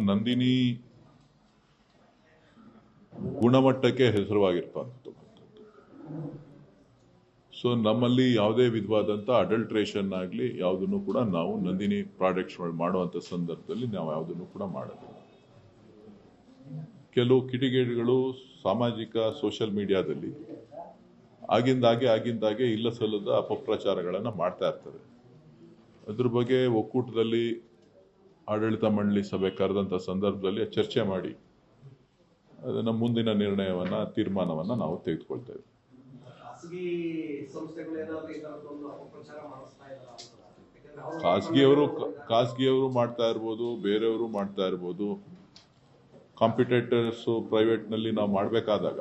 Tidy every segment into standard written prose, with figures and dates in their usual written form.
ನಂದಿನಿ ಗುಣಮಟ್ಟಕ್ಕೆ ಹೆಸರುವಾಗಿರ್ತಕ್ಕಂಥದ್ದು. ಸೊ ನಮ್ಮಲ್ಲಿ ಯಾವುದೇ ವಿಧವಾದಂಥ ಅಡಲ್ಟ್ರೇಷನ್ ಆಗಲಿ ಯಾವುದನ್ನು ಕೂಡ ನಾವು ನಂದಿನಿ ಪ್ರಾಡಕ್ಟ್ಸ್ ಮಾಡುವಂಥ ಸಂದರ್ಭದಲ್ಲಿ ನಾವು ಯಾವುದನ್ನು ಕೂಡ ಮಾಡೋದಿಲ್ಲ. ಕೆಲವು ಕಿಡಿಗೇಡಿಗಳು ಸಾಮಾಜಿಕ ಸೋಷಿಯಲ್ ಮೀಡಿಯಾದಲ್ಲಿ ಆಗಿಂದಾಗೆ ಇಲ್ಲ ಸಲ್ಲದ ಅಪಪ್ರಚಾರಗಳನ್ನು ಮಾಡ್ತಾ ಇರ್ತಾರೆ. ಅದ್ರ ಬಗ್ಗೆ ಒಕ್ಕೂಟದಲ್ಲಿ ಆಡಳಿತ ಮಂಡಳಿ ಸಭೆ ಕರೆದಂಥ ಸಂದರ್ಭದಲ್ಲಿ ಚರ್ಚೆ ಮಾಡಿ ಅದನ್ನು ಮುಂದಿನ ತೀರ್ಮಾನವನ್ನು ನಾವು ತೆಗೆದುಕೊಳ್ತೇವೆ. ಖಾಸಗಿಯವರು ಮಾಡ್ತಾ ಇರ್ಬೋದು, ಬೇರೆಯವರು ಮಾಡ್ತಾ ಇರ್ಬೋದು. ಕಾಂಪಿಟೇಟರ್ಸ್ ಪ್ರೈವೇಟ್ನಲ್ಲಿ ನಾವು ಮಾಡಬೇಕಾದಾಗ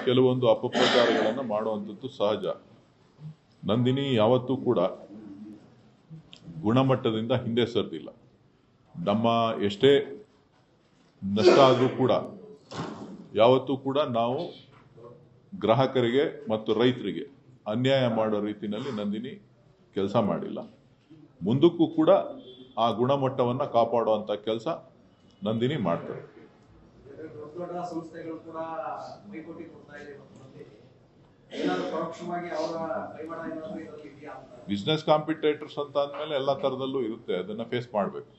ಕೆಲವೊಂದು ಅಪಪ್ರಚಾರಗಳನ್ನು ಮಾಡುವಂಥದ್ದು ಸಹಜ. ನಂದಿನಿ ಯಾವತ್ತೂ ಕೂಡ ಗುಣಮಟ್ಟದಿಂದ ಹಿಂದೆ ಸರಿದಿಲ್ಲ. ನಮ್ಮ ಎಷ್ಟೇ ನಷ್ಟ ಆದರೂ ಕೂಡ ಯಾವತ್ತೂ ಕೂಡ ನಾವು ಗ್ರಾಹಕರಿಗೆ ಮತ್ತು ರೈತರಿಗೆ ಅನ್ಯಾಯ ಮಾಡೋ ರೀತಿಯಲ್ಲಿ ನಂದಿನಿ ಕೆಲಸ ಮಾಡಿಲ್ಲ. ಮುಂದಕ್ಕೂ ಕೂಡ ಆ ಗುಣಮಟ್ಟವನ್ನು ಕಾಪಾಡುವಂಥ ಕೆಲಸ ನಂದಿನಿ ಮಾಡ್ತಾರೆ. ಬಿಸ್ನೆಸ್ ಕಾಂಪಿಟೇಟರ್ಸ್ ಅಂತ ಅಂದಮೇಲೆ ಎಲ್ಲ ಥರದಲ್ಲೂ ಇರುತ್ತೆ, ಅದನ್ನು ಫೇಸ್ ಮಾಡಬೇಕು.